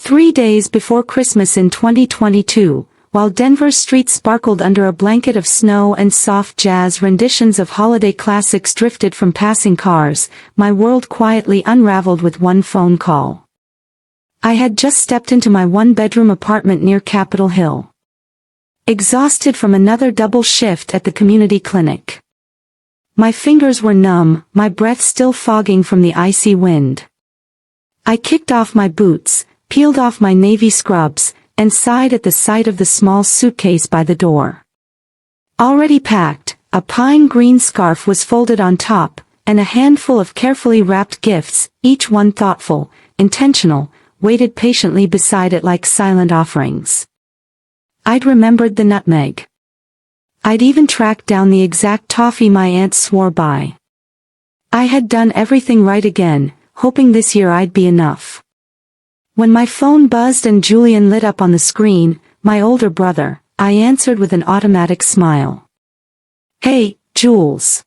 3 days before Christmas in 2022, while Denver's streets sparkled under a blanket of snow and soft jazz renditions of holiday classics drifted from passing cars, my world quietly unraveled with one phone call. I had just stepped into my one-bedroom apartment near Capitol Hill, exhausted from another double shift at the community clinic. My fingers were numb, my breath still fogging from the icy wind. I kicked off my boots, peeled off my navy scrubs, and sighed at the sight of the small suitcase by the door. Already packed, a pine green scarf was folded on top, and a handful of carefully wrapped gifts, each one thoughtful, intentional, waited patiently beside it like silent offerings. I'd remembered the nutmeg. I'd even tracked down the exact toffee my aunt swore by. I had done everything right again, hoping this year I'd be enough. When my phone buzzed and Julian lit up on the screen, my older brother, I answered with an automatic smile. "Hey, Jules."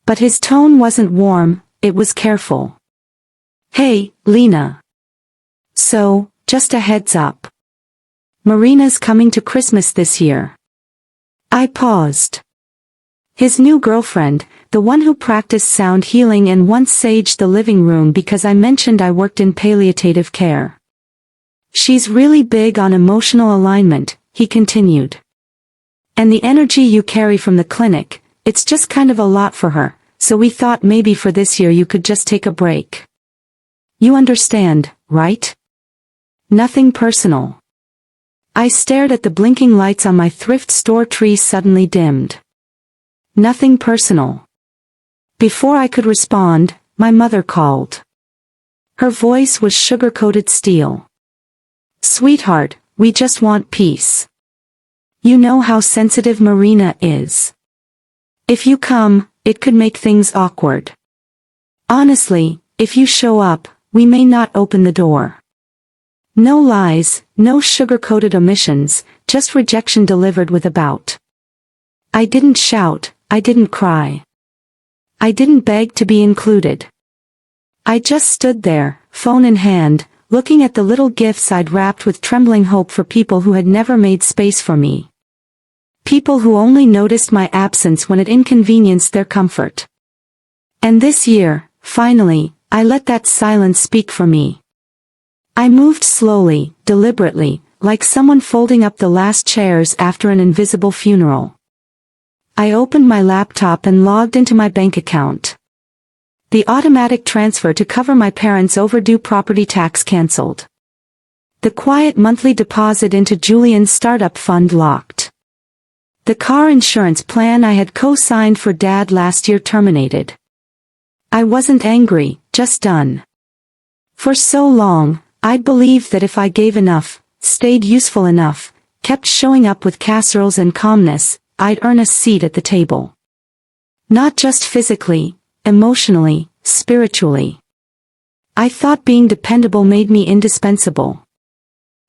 But his tone wasn't warm, it was careful. "Hey, Lena. So, just a heads up. Marina's coming to Christmas this year." I paused. His new girlfriend, the one who practiced sound healing and once saged the living room because I mentioned I worked in palliative care. "She's really big on emotional alignment," he continued. "And the energy you carry from the clinic, it's just kind of a lot for her, so we thought maybe for this year you could just take a break. You understand, right? Nothing personal." I stared at the blinking lights on my thrift store tree suddenly dimmed. Nothing personal. Before I could respond, my mother called. Her voice was sugar-coated steel. "Sweetheart, we just want peace. You know how sensitive Marina is. If you come, it could make things awkward. Honestly, if you show up, we may not open the door." No lies, no sugar-coated omissions, just rejection delivered with a bout. I didn't shout, I didn't cry. I didn't beg to be included. I just stood there, phone in hand, looking at the little gifts I'd wrapped with trembling hope for people who had never made space for me. People who only noticed my absence when it inconvenienced their comfort. And this year, finally, I let that silence speak for me. I moved slowly, deliberately, like someone folding up the last chairs after an invisible funeral. I opened my laptop and logged into my bank account. The automatic transfer to cover my parents' overdue property tax canceled. The quiet monthly deposit into Julian's startup fund locked. The car insurance plan I had co-signed for Dad last year terminated. I wasn't angry, just done. For so long, I'd believed that if I gave enough, stayed useful enough, kept showing up with casseroles and calmness, I'd earn a seat at the table. Not just physically, emotionally, spiritually. I thought being dependable made me indispensable.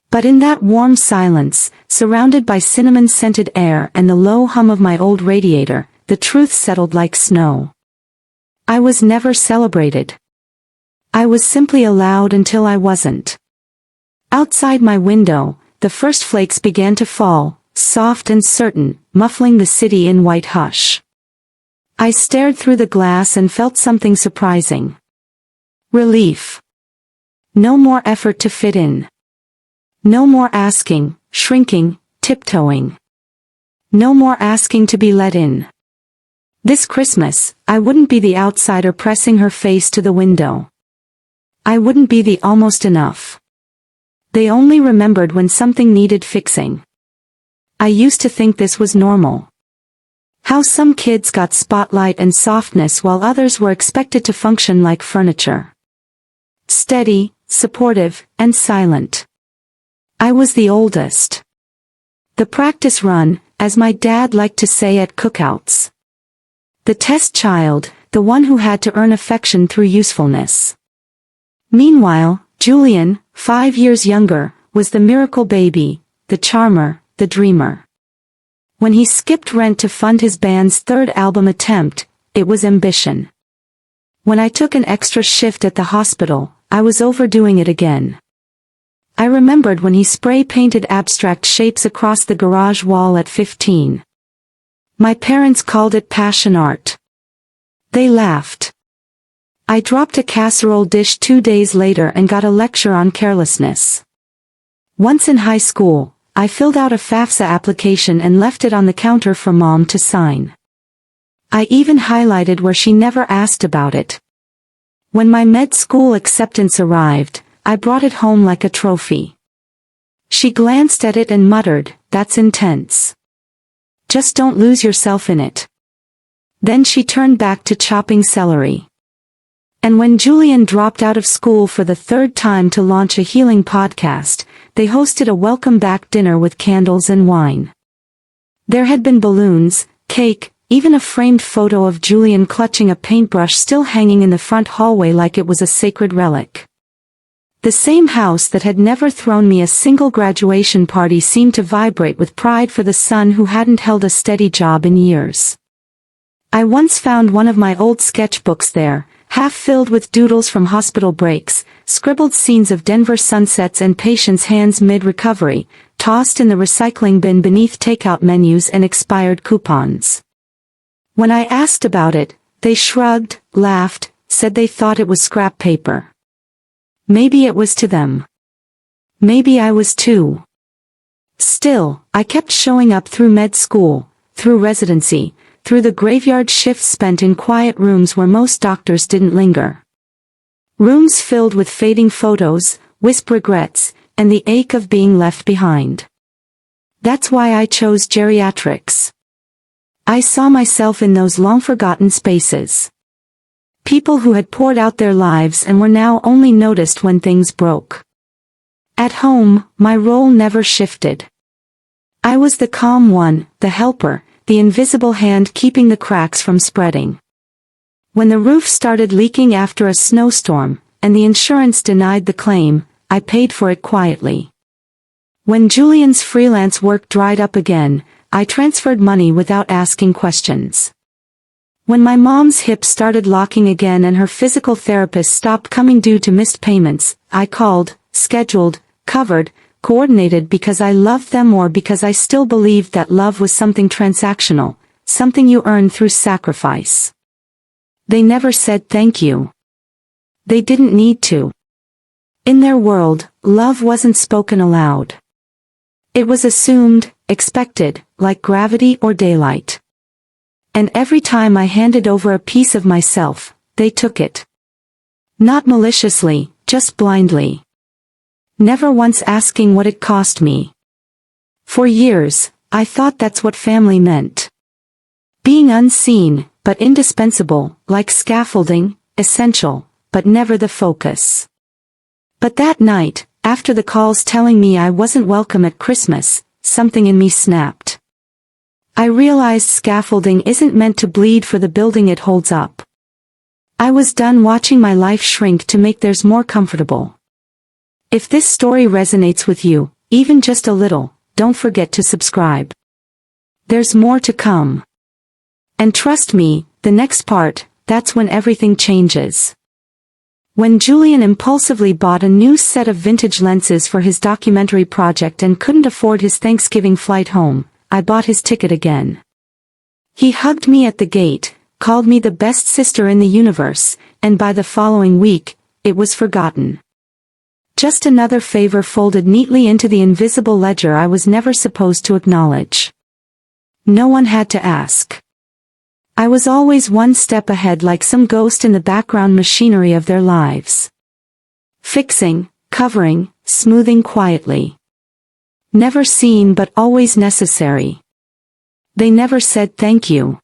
But in that warm silence, surrounded by cinnamon-scented air and the low hum of my old radiator, the truth settled like snow. I was never celebrated. I was simply allowed until I wasn't. Outside my window, the first flakes began to fall, soft and certain, muffling the city in white hush. I stared through the glass and felt something surprising. Relief. No more effort to fit in. No more asking, shrinking, tiptoeing. No more asking to be let in. This Christmas, I wouldn't be the outsider pressing her face to the window. I wouldn't be the almost enough. They only remembered when something needed fixing. I used to think this was normal. How some kids got spotlight and softness while others were expected to function like furniture. Steady, supportive, and silent. I was the oldest. The practice run, as my dad liked to say at cookouts. The test child, the one who had to earn affection through usefulness. Meanwhile, Julian, 5 years younger, was the miracle baby, the charmer, the dreamer. When he skipped rent to fund his band's third album attempt, it was ambition. When I took an extra shift at the hospital, I was overdoing it again. I remembered when he spray-painted abstract shapes across the garage wall at 15. My parents called it passion art. They laughed. I dropped a casserole dish 2 days later and got a lecture on carelessness. Once in high school, I filled out a FAFSA application and left it on the counter for Mom to sign. I even highlighted where she never asked about it. When my med school acceptance arrived, I brought it home like a trophy. She glanced at it and muttered, "That's intense. Just don't lose yourself in it." Then she turned back to chopping celery. And when Julian dropped out of school for the 3rd time to launch a healing podcast, they hosted a welcome back dinner with candles and wine. There had been balloons, cake, even a framed photo of Julian clutching a paintbrush still hanging in the front hallway like it was a sacred relic. The same house that had never thrown me a single graduation party seemed to vibrate with pride for the son who hadn't held a steady job in years. I once found one of my old sketchbooks there, half filled with doodles from hospital breaks, scribbled scenes of Denver sunsets and patients' hands mid-recovery, tossed in the recycling bin beneath takeout menus and expired coupons. When I asked about it, they shrugged, laughed, said they thought it was scrap paper. Maybe it was to them. Maybe I was too. Still, I kept showing up through med school, through residency, through the graveyard shifts spent in quiet rooms where most doctors didn't linger. Rooms filled with fading photos, wisp regrets, and the ache of being left behind. That's why I chose geriatrics. I saw myself in those long-forgotten spaces. People who had poured out their lives and were now only noticed when things broke. At home, my role never shifted. I was the calm one, the helper, the invisible hand keeping the cracks from spreading. When the roof started leaking after a snowstorm, and the insurance denied the claim, I paid for it quietly. When Julian's freelance work dried up again, I transferred money without asking questions. When my mom's hip started locking again and her physical therapist stopped coming due to missed payments, I called, scheduled, covered, coordinated because I loved them or because I still believed that love was something transactional, something you earn through sacrifice. They never said thank you. They didn't need to. In their world, love wasn't spoken aloud. It was assumed, expected, like gravity or daylight. And every time I handed over a piece of myself, they took it. Not maliciously, just blindly. Never once asking what it cost me. For years, I thought that's what family meant. Being unseen, but indispensable, like scaffolding, essential, but never the focus. But that night, after the calls telling me I wasn't welcome at Christmas, something in me snapped. I realized scaffolding isn't meant to bleed for the building it holds up. I was done watching my life shrink to make theirs more comfortable. If this story resonates with you, even just a little, don't forget to subscribe. There's more to come. And trust me, the next part, that's when everything changes. When Julian impulsively bought a new set of vintage lenses for his documentary project and couldn't afford his Thanksgiving flight home, I bought his ticket again. He hugged me at the gate, called me the best sister in the universe, and by the following week, it was forgotten. Just another favor folded neatly into the invisible ledger I was never supposed to acknowledge. No one had to ask. I was always one step ahead like some ghost in the background machinery of their lives. Fixing, covering, smoothing quietly. Never seen but always necessary. They never said thank you.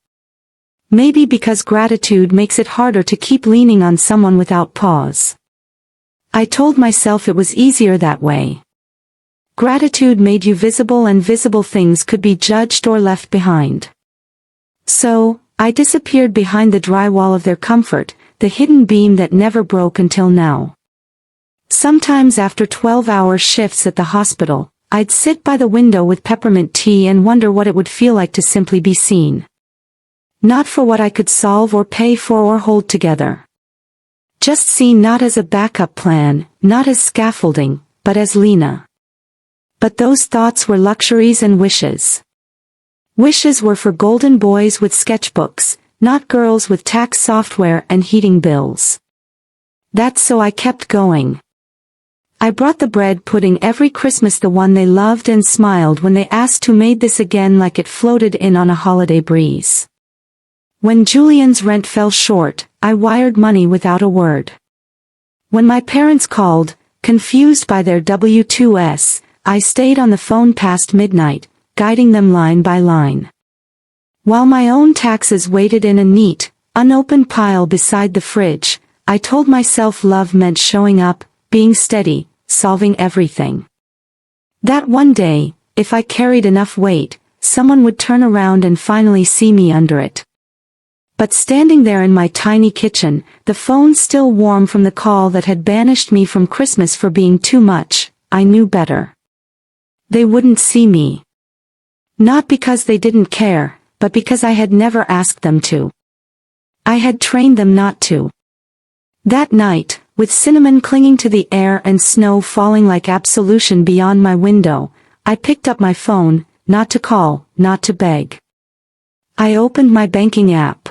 Maybe because gratitude makes it harder to keep leaning on someone without pause. I told myself it was easier that way. Gratitude made you visible and visible things could be judged or left behind. So, I disappeared behind the drywall of their comfort, the hidden beam that never broke until now. Sometimes after 12-hour shifts at the hospital, I'd sit by the window with peppermint tea and wonder what it would feel like to simply be seen. Not for what I could solve or pay for or hold together. Just seen not as a backup plan, not as scaffolding, but as Lena. But those thoughts were luxuries and wishes. Wishes were for golden boys with sketchbooks, not girls with tax software and heating bills. That's so I kept going. I brought the bread pudding every Christmas, the one they loved, and smiled when they asked who made this again, like it floated in on a holiday breeze. When Julian's rent fell short, I wired money without a word. When my parents called, confused by their W-2s, I stayed on the phone past midnight, guiding them line by line. While my own taxes waited in a neat, unopened pile beside the fridge, I told myself love meant showing up, being steady, solving everything. That one day, if I carried enough weight, someone would turn around and finally see me under it. But standing there in my tiny kitchen, the phone still warm from the call that had banished me from Christmas for being too much, I knew better. They wouldn't see me. Not because they didn't care, but because I had never asked them to. I had trained them not to. That night, with cinnamon clinging to the air and snow falling like absolution beyond my window, I picked up my phone, not to call, not to beg. I opened my banking app.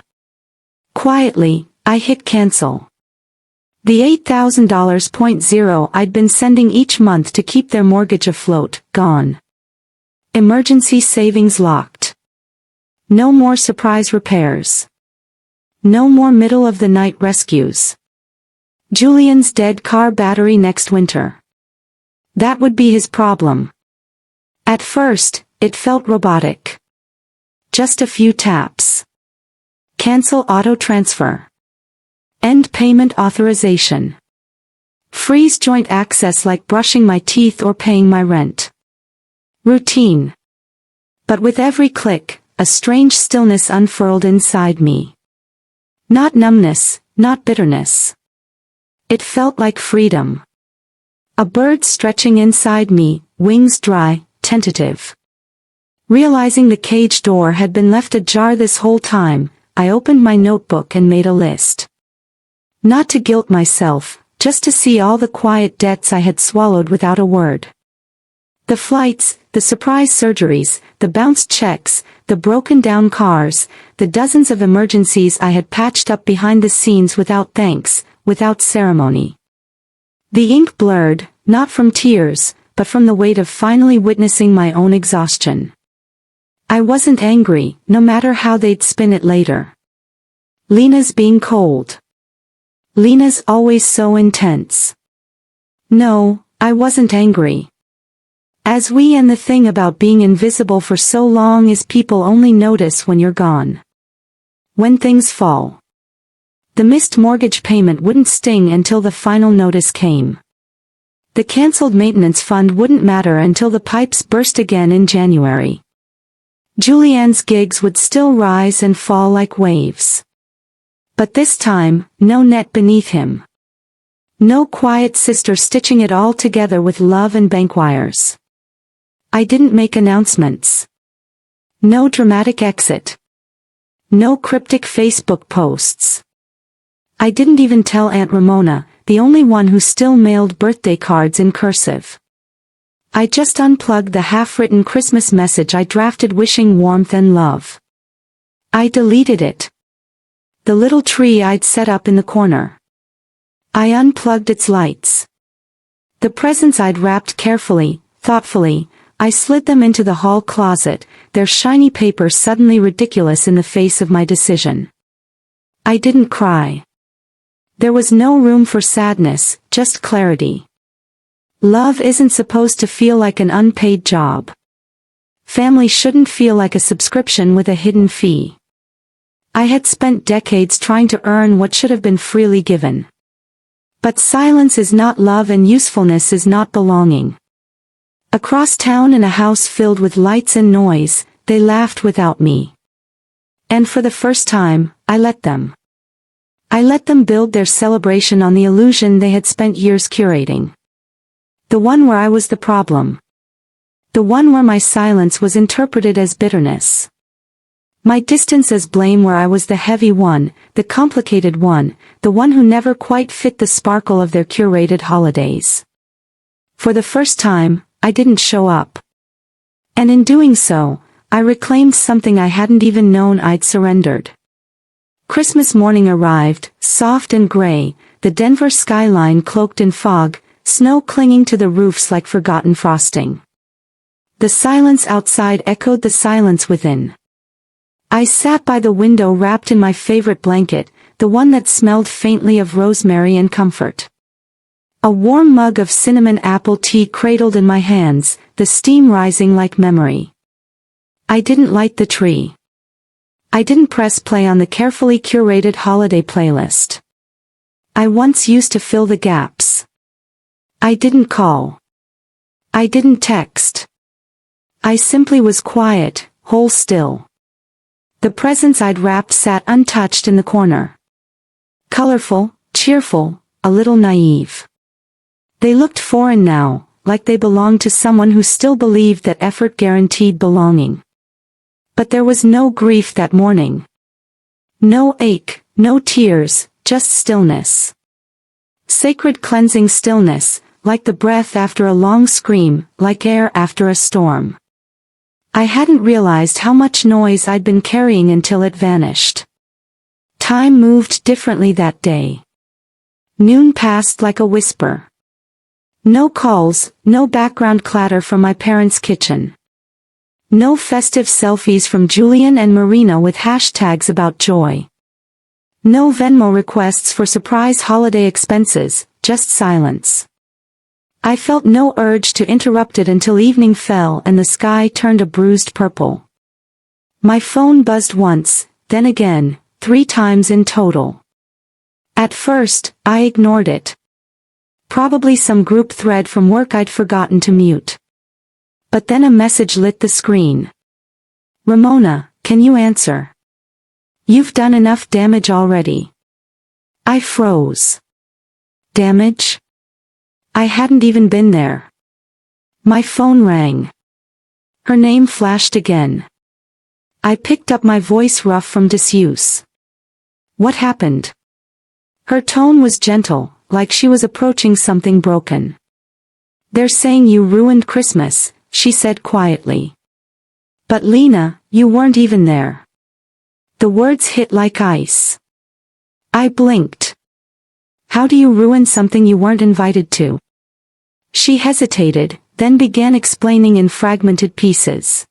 Quietly, I hit cancel. The $8,000 I'd been sending each month to keep their mortgage afloat, gone. Emergency savings locked. No more surprise repairs. No more middle-of-the-night rescues. Julian's dead car battery next winter. That would be his problem. At first, it felt robotic. Just a few taps. Cancel auto transfer. End payment authorization. Freeze joint access, like brushing my teeth or paying my rent. Routine. But with every click, a strange stillness unfurled inside me. Not numbness, not bitterness. It felt like freedom. A bird stretching inside me, wings dry, tentative. Realizing the cage door had been left ajar this whole time, I opened my notebook and made a list. Not to guilt myself, just to see all the quiet debts I had swallowed without a word. The flights, the surprise surgeries, the bounced checks, the broken down cars, the dozens of emergencies I had patched up behind the scenes without thanks, without ceremony. The ink blurred, not from tears, but from the weight of finally witnessing my own exhaustion. I wasn't angry, no matter how they'd spin it later. Lena's being cold. Lena's always so intense. No, I wasn't angry. As we and the thing about being invisible for so long is people only notice when you're gone. When things fall. The missed mortgage payment wouldn't sting until the final notice came. The cancelled maintenance fund wouldn't matter until the pipes burst again in January. Julian's gigs would still rise and fall like waves. But this time, no net beneath him. No quiet sister stitching it all together with love and bank wires. I didn't make announcements. No dramatic exit. No cryptic Facebook posts. I didn't even tell Aunt Ramona, the only one who still mailed birthday cards in cursive. I just unplugged the half-written Christmas message I drafted wishing warmth and love. I deleted it. The little tree I'd set up in the corner. I unplugged its lights. The presents I'd wrapped carefully, thoughtfully, I slid them into the hall closet, their shiny paper suddenly ridiculous in the face of my decision. I didn't cry. There was no room for sadness, just clarity. Love isn't supposed to feel like an unpaid job. Family shouldn't feel like a subscription with a hidden fee. I had spent decades trying to earn what should have been freely given. But silence is not love and usefulness is not belonging. Across town in a house filled with lights and noise, they laughed without me. And for the first time, I let them. I let them build their celebration on the illusion they had spent years curating. The one where I was the problem. The one where my silence was interpreted as bitterness. My distance as blame where I was the heavy one, the complicated one, the one who never quite fit the sparkle of their curated holidays. For the first time, I didn't show up. And in doing so, I reclaimed something I hadn't even known I'd surrendered. Christmas morning arrived, soft and gray, the Denver skyline cloaked in fog, snow clinging to the roofs like forgotten frosting. The silence outside echoed the silence within. I sat by the window wrapped in my favorite blanket, the one that smelled faintly of rosemary and comfort. A warm mug of cinnamon apple tea cradled in my hands, the steam rising like memory. I didn't light the tree. I didn't press play on the carefully curated holiday playlist. I once used to fill the gaps. I didn't call. I didn't text. I simply was quiet, whole still. The presents I'd wrapped sat untouched in the corner. Colorful, cheerful, a little naive. They looked foreign now, like they belonged to someone who still believed that effort guaranteed belonging. But there was no grief that morning. No ache, no tears, just stillness. Sacred cleansing stillness, like the breath after a long scream, like air after a storm. I hadn't realized how much noise I'd been carrying until it vanished. Time moved differently that day. Noon passed like a whisper. No calls, no background clatter from my parents' kitchen. No festive selfies from Julian and Marina with hashtags about joy. No Venmo requests for surprise holiday expenses, just silence. I felt no urge to interrupt it until evening fell and the sky turned a bruised purple. My phone buzzed once, then again, 3 times in total. At first, I ignored it. Probably some group thread from work I'd forgotten to mute. But then a message lit the screen. "Ramona, can you answer? You've done enough damage already." I froze. Damage? I hadn't even been there. My phone rang. Her name flashed again. I picked up, my voice rough from disuse. "What happened?" Her tone was gentle, like she was approaching something broken. "They're saying you ruined Christmas," she said quietly. "But Lena, you weren't even there." The words hit like ice. I blinked. "How do you ruin something you weren't invited to?" She hesitated, then began explaining in fragmented pieces.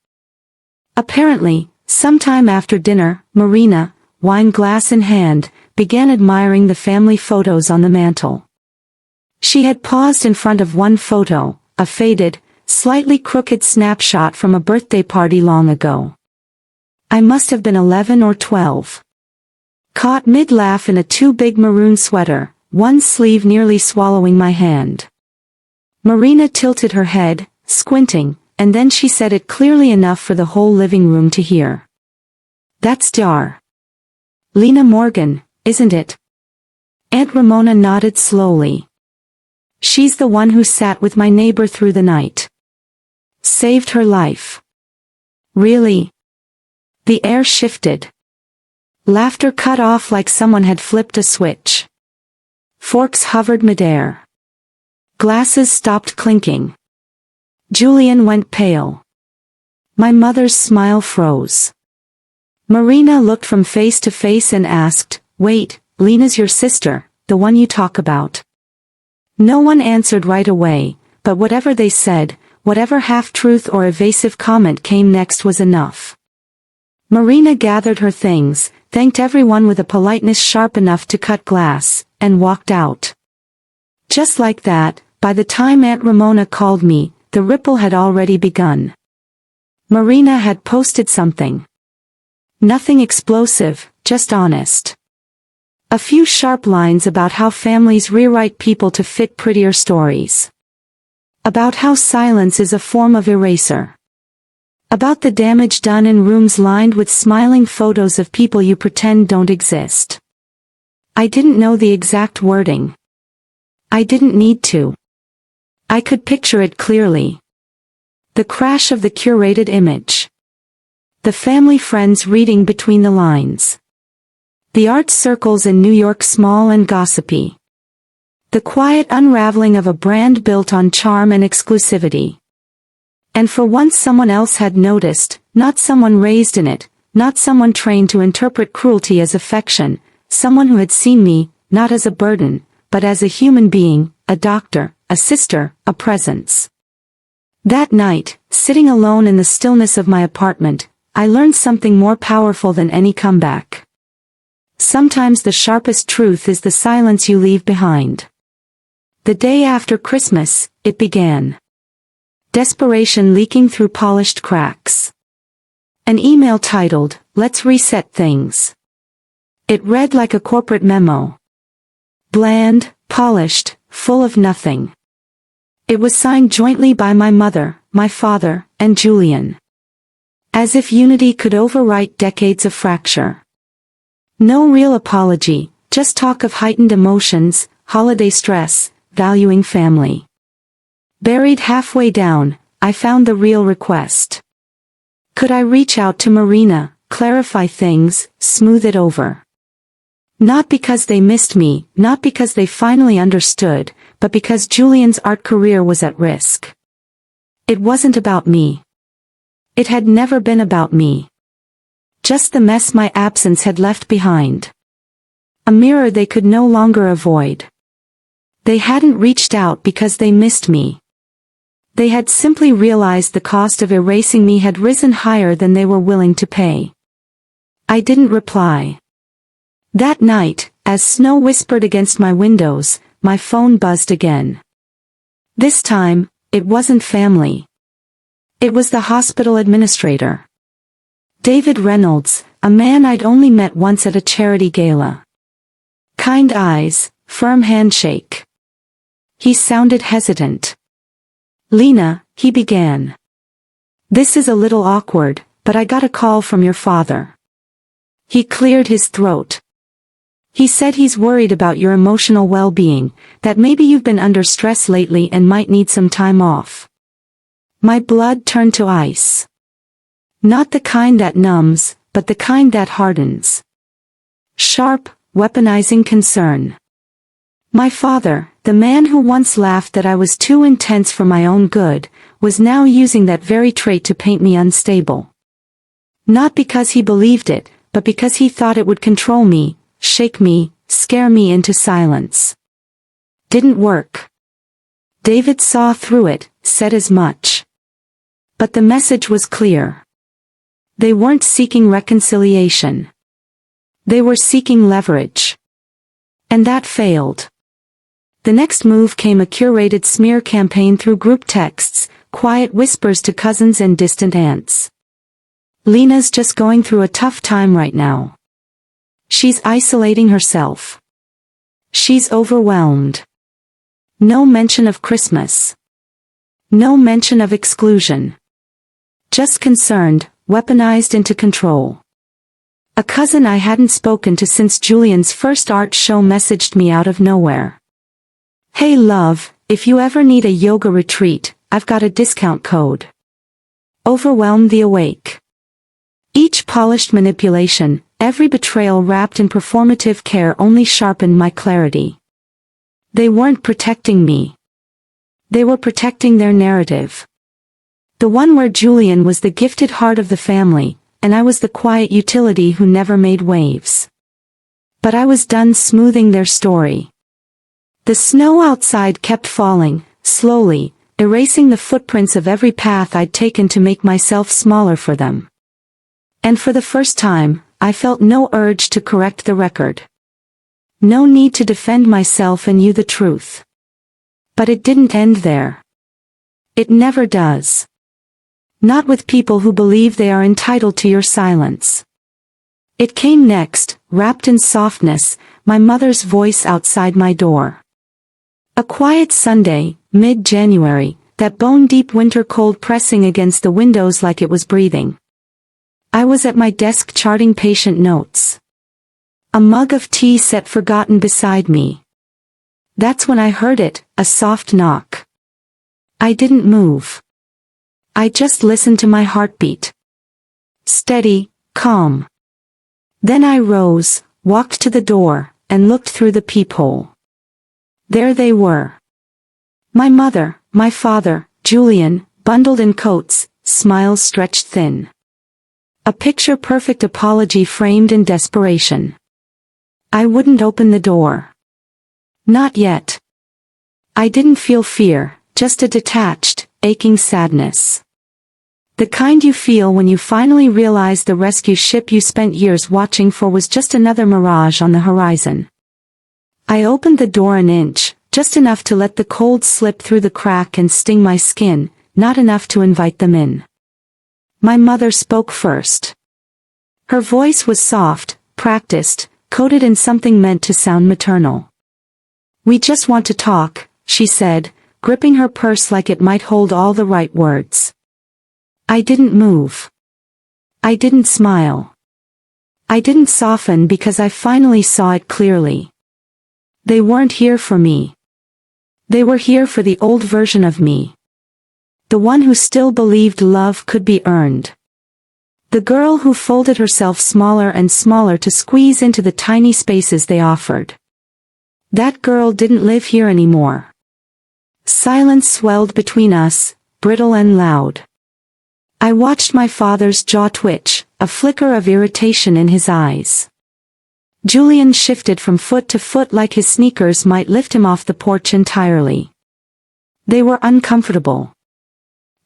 Apparently, sometime after dinner, Marina, wine glass in hand, began admiring the family photos on the mantel. She had paused in front of one photo, a faded, slightly crooked snapshot from a birthday party long ago. I must have been 11 or 12. Caught mid-laugh in a too big maroon sweater, one sleeve nearly swallowing my hand. Marina tilted her head, squinting, and then she said it clearly enough for the whole living room to hear. "That's Dar. Lena Morgan, isn't it?" Aunt Ramona nodded slowly. "She's the one who sat with my neighbor through the night. Saved her life." "Really?" The air shifted. Laughter cut off like someone had flipped a switch. Forks hovered midair. Glasses stopped clinking. Julian went pale. My mother's smile froze. Marina looked from face to face and asked, "Wait, Lena's your sister, the one you talk about?" No one answered right away, but whatever they said, whatever half-truth or evasive comment came next was enough. Marina gathered her things, thanked everyone with a politeness sharp enough to cut glass, and walked out. Just like that, by the time Aunt Ramona called me, the ripple had already begun. Marina had posted something. Nothing explosive, just honest. A few sharp lines about how families rewrite people to fit prettier stories. About how silence is a form of eraser. About the damage done in rooms lined with smiling photos of people you pretend don't exist. I didn't know the exact wording. I didn't need to. I could picture it clearly. The crash of the curated image. The family friends reading between the lines. The art circles in New York small and gossipy. The quiet unraveling of a brand built on charm and exclusivity. And for once someone else had noticed, not someone raised in it, not someone trained to interpret cruelty as affection, someone who had seen me, not as a burden, but as a human being, a doctor, a sister, a presence. That night, sitting alone in the stillness of my apartment, I learned something more powerful than any comeback. Sometimes the sharpest truth is the silence you leave behind. The day after Christmas, it began. Desperation leaking through polished cracks. An email titled, "Let's Reset Things." It read like a corporate memo. Bland, polished, full of nothing. It was signed jointly by my mother, my father, and Julian. As if unity could overwrite decades of fracture. No real apology, just talk of heightened emotions, holiday stress, valuing family. Buried halfway down, I found the real request. Could I reach out to Marina, clarify things, smooth it over? Not because they missed me, not because they finally understood, but because Julian's art career was at risk. It wasn't about me. It had never been about me. Just the mess my absence had left behind. A mirror they could no longer avoid. They hadn't reached out because they missed me. They had simply realized the cost of erasing me had risen higher than they were willing to pay. I didn't reply. That night, as snow whispered against my windows, my phone buzzed again. This time, it wasn't family. It was the hospital administrator. David Reynolds, a man I'd only met once at a charity gala. Kind eyes, firm handshake. He sounded hesitant. "Lena," he began. "This is a little awkward, but I got a call from your father." He cleared his throat. "He said he's worried about your emotional well-being, that maybe you've been under stress lately and might need some time off." My blood turned to ice. Not the kind that numbs, but the kind that hardens. Sharp, weaponizing concern. My father, the man who once laughed that I was too intense for my own good, was now using that very trait to paint me unstable. Not because he believed it, but because he thought it would control me, shake me, scare me into silence. Didn't work. David saw through it, said as much. But the message was clear. They weren't seeking reconciliation. They were seeking leverage. And that failed. The next move came a curated smear campaign through group texts, quiet whispers to cousins and distant aunts. "Lena's just going through a tough time right now. She's isolating herself. She's overwhelmed." No mention of Christmas. No mention of exclusion. Just concerned, weaponized into control. A cousin I hadn't spoken to since Julian's first art show messaged me out of nowhere. "Hey love, if you ever need a yoga retreat, I've got a discount code." Overwhelmed the awake. Each polished manipulation, every betrayal wrapped in performative care only sharpened my clarity. They weren't protecting me. They were protecting their narrative. The one where Julian was the gifted heart of the family, and I was the quiet utility who never made waves. But I was done smoothing their story. The snow outside kept falling, slowly, erasing the footprints of every path I'd taken to make myself smaller for them. And for the first time, I felt no urge to correct the record. No need to defend myself and you the truth. But it didn't end there. It never does. Not with people who believe they are entitled to your silence. It came next, wrapped in softness, my mother's voice outside my door. A quiet Sunday, mid-January, that bone-deep winter cold pressing against the windows like it was breathing. I was at my desk charting patient notes. A mug of tea set forgotten beside me. That's when I heard it, a soft knock. I didn't move. I just listened to my heartbeat. Steady, calm. Then I rose, walked to the door, and looked through the peephole. There they were. My mother, my father, Julian, bundled in coats, smiles stretched thin. A picture-perfect apology framed in desperation. I wouldn't open the door. Not yet. I didn't feel fear, just a detached, aching sadness. The kind you feel when you finally realize the rescue ship you spent years watching for was just another mirage on the horizon. I opened the door an inch, just enough to let the cold slip through the crack and sting my skin, not enough to invite them in. My mother spoke first. Her voice was soft, practiced, coated in something meant to sound maternal. "We just want to talk," she said, gripping her purse like it might hold all the right words. I didn't move. I didn't smile. I didn't soften because I finally saw it clearly. They weren't here for me. They were here for the old version of me. The one who still believed love could be earned. The girl who folded herself smaller and smaller to squeeze into the tiny spaces they offered. That girl didn't live here anymore. Silence swelled between us, brittle and loud. I watched my father's jaw twitch, a flicker of irritation in his eyes. Julian shifted from foot to foot like his sneakers might lift him off the porch entirely. They were uncomfortable.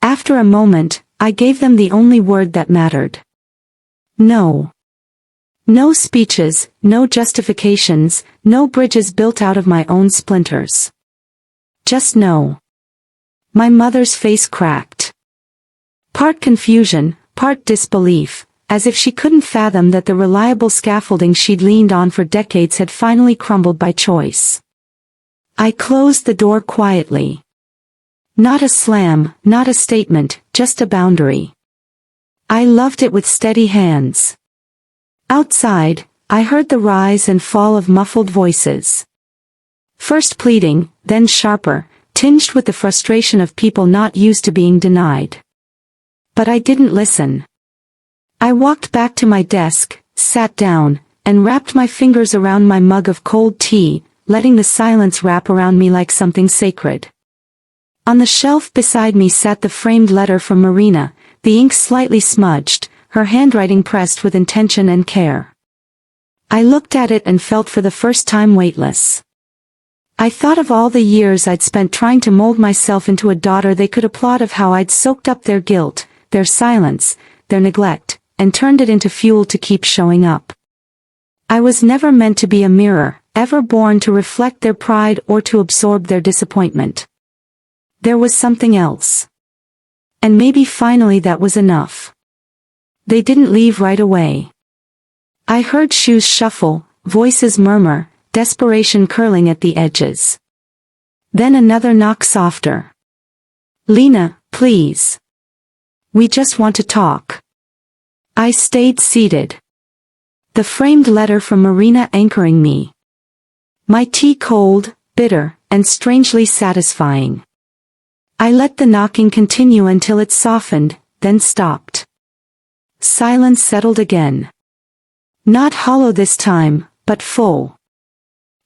After a moment, I gave them the only word that mattered. No. No speeches, no justifications, no bridges built out of my own splinters. Just no. My mother's face cracked. Part confusion, part disbelief, as if she couldn't fathom that the reliable scaffolding she'd leaned on for decades had finally crumbled by choice. I closed the door quietly. Not a slam, not a statement, just a boundary. I loved it with steady hands. Outside, I heard the rise and fall of muffled voices. First pleading, then sharper, tinged with the frustration of people not used to being denied. But I didn't listen. I walked back to my desk, sat down, and wrapped my fingers around my mug of cold tea, letting the silence wrap around me like something sacred. On the shelf beside me sat the framed letter from Marina, the ink slightly smudged, her handwriting pressed with intention and care. I looked at it and felt for the first time weightless. I thought of all the years I'd spent trying to mold myself into a daughter they could applaud, of how I'd soaked up their guilt, their silence, their neglect, and turned it into fuel to keep showing up. I was never meant to be a mirror, ever born to reflect their pride or to absorb their disappointment. There was something else. And maybe finally that was enough. They didn't leave right away. I heard shoes shuffle, voices murmur, desperation curling at the edges. Then another knock softer. "Lena, please. We just want to talk." I stayed seated. The framed letter from Marina anchoring me. My tea cold, bitter, and strangely satisfying. I let the knocking continue until it softened, then stopped. Silence settled again. Not hollow this time, but full.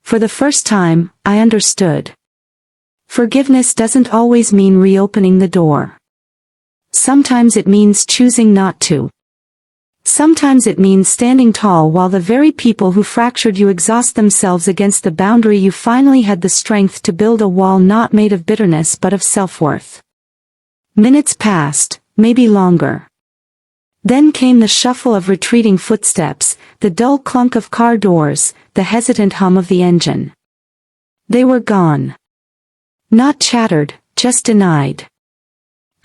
For the first time, I understood. Forgiveness doesn't always mean reopening the door. Sometimes it means choosing not to. Sometimes it means standing tall while the very people who fractured you exhaust themselves against the boundary you finally had the strength to build, a wall not made of bitterness but of self-worth. Minutes passed, maybe longer. Then came the shuffle of retreating footsteps, the dull clunk of car doors, the hesitant hum of the engine. They were gone. Not shattered, just denied.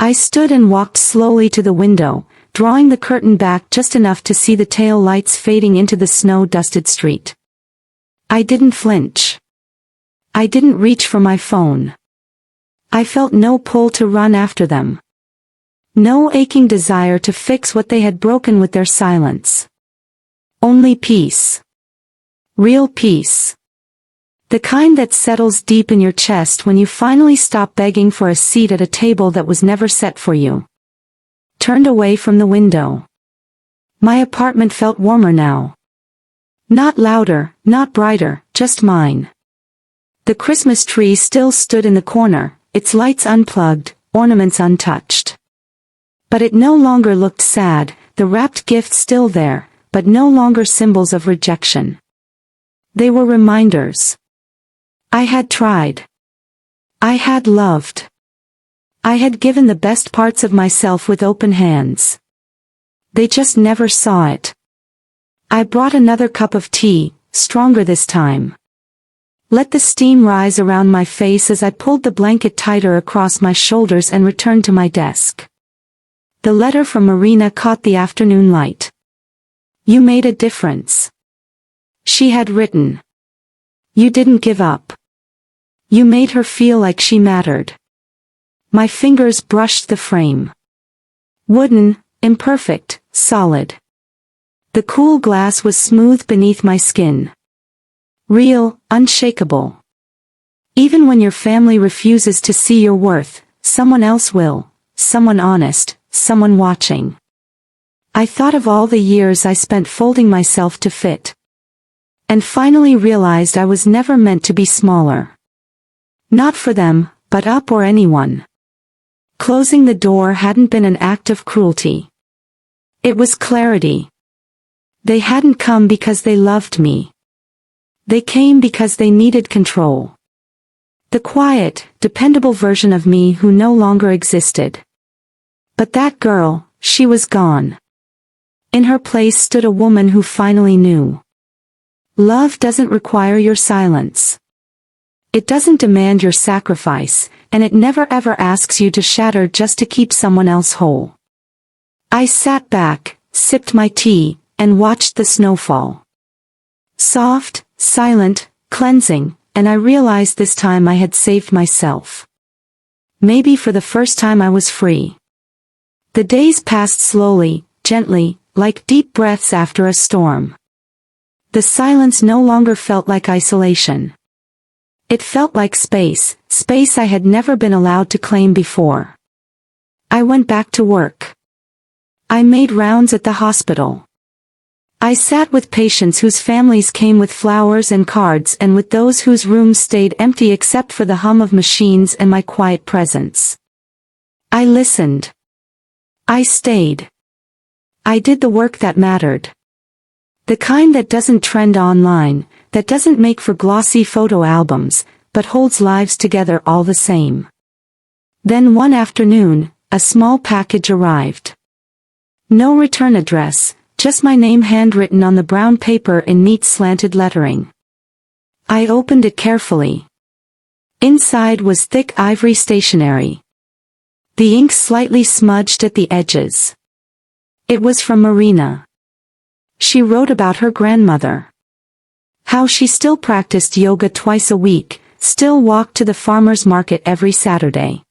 I stood and walked slowly to the window, drawing the curtain back just enough to see the tail lights fading into the snow-dusted street. I didn't flinch. I didn't reach for my phone. I felt no pull to run after them. No aching desire to fix what they had broken with their silence. Only peace. Real peace. The kind that settles deep in your chest when you finally stop begging for a seat at a table that was never set for you. Turned away from the window. My apartment felt warmer now. Not louder, not brighter, just mine. The Christmas tree still stood in the corner, its lights unplugged, ornaments untouched. But it no longer looked sad, the wrapped gifts still there, but no longer symbols of rejection. They were reminders. I had tried. I had loved. I had given the best parts of myself with open hands. They just never saw it. I brought another cup of tea, stronger this time. Let the steam rise around my face as I pulled the blanket tighter across my shoulders and returned to my desk. The letter from Marina caught the afternoon light. You made a difference. She had written. You didn't give up. You made her feel like she mattered. My fingers brushed the frame. Wooden, imperfect, solid. The cool glass was smooth beneath my skin. Real, unshakable. Even when your family refuses to see your worth, someone else will, someone honest, someone watching. I thought of all the years I spent folding myself to fit. And finally realized I was never meant to be smaller. Not for them, but Up or anyone. Closing the door hadn't been an act of cruelty. It was clarity. They hadn't come because they loved me. They came because they needed control. The quiet, dependable version of me who no longer existed. But that girl, she was gone. In her place stood a woman who finally knew. Love doesn't require your silence. It doesn't demand your sacrifice, and it never ever asks you to shatter just to keep someone else whole. I sat back, sipped my tea, and watched the snowfall. Soft, silent, cleansing, and I realized this time I had saved myself. Maybe for the first time I was free. The days passed slowly, gently, like deep breaths after a storm. The silence no longer felt like isolation. It felt like space, space I had never been allowed to claim before. I went back to work. I made rounds at the hospital. I sat with patients whose families came with flowers and cards and with those whose rooms stayed empty except for the hum of machines and my quiet presence. I listened. I stayed. I did the work that mattered. The kind that doesn't trend online, that doesn't make for glossy photo albums, but holds lives together all the same. Then one afternoon, a small package arrived. No return address, just my name handwritten on the brown paper in neat slanted lettering. I opened it carefully. Inside was thick ivory stationery. The ink slightly smudged at the edges. It was from Marina. She wrote about her grandmother. How she still practiced yoga twice a week, still walked to the farmer's market every Saturday.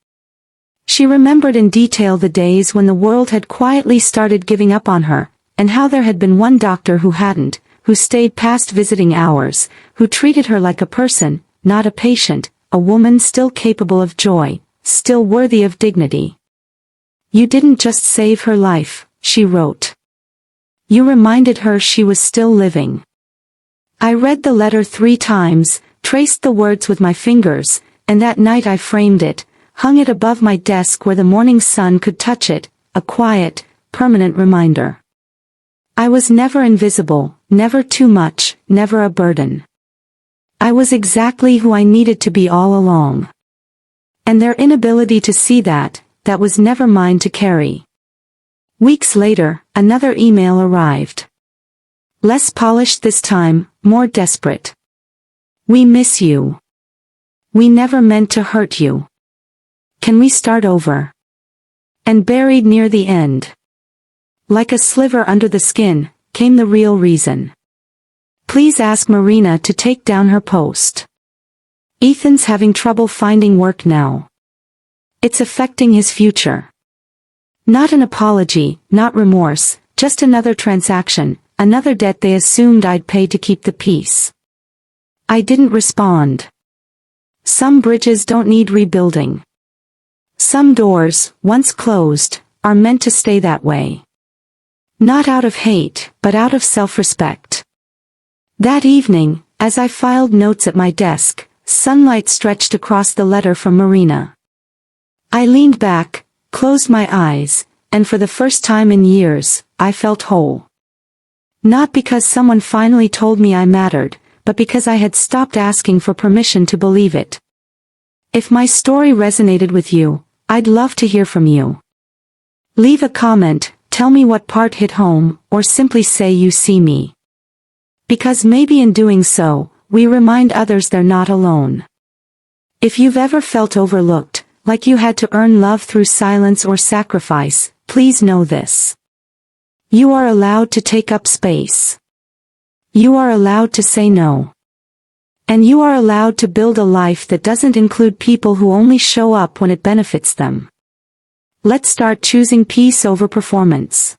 She remembered in detail the days when the world had quietly started giving up on her, and how there had been one doctor who hadn't, who stayed past visiting hours, who treated her like a person, not a patient, a woman still capable of joy, still worthy of dignity. You didn't just save her life, she wrote. You reminded her she was still living. I read the letter 3 times, traced the words with my fingers, and that night I framed it, hung it above my desk where the morning sun could touch it, a quiet, permanent reminder. I was never invisible, never too much, never a burden. I was exactly who I needed to be all along. And their inability to see that was never mine to carry. Weeks later, another email arrived. Less polished this time, more desperate. We miss you. We never meant to hurt you. Can we start over? And buried near the end, like a sliver under the skin, came the real reason. Please ask Marina to take down her post. Ethan's having trouble finding work now. It's affecting his future. Not an apology, not remorse, just another transaction, another debt they assumed I'd pay to keep the peace. I didn't respond. Some bridges don't need rebuilding. Some doors, once closed, are meant to stay that way. Not out of hate, but out of self-respect. That evening, as I filed notes at my desk, Sunlight stretched across the letter from Marina. I leaned back, closed my eyes, and for the first time in years, I felt whole. Not because someone finally told me I mattered, but because I had stopped asking for permission to believe it. If my story resonated with you, I'd love to hear from you. Leave a comment, tell me what part hit home, or simply say you see me. Because maybe in doing so, we remind others they're not alone. If you've ever felt overlooked, like you had to earn love through silence or sacrifice, please know this. You are allowed to take up space. You are allowed to say no. And you are allowed to build a life that doesn't include people who only show up when it benefits them. Let's start choosing peace over performance.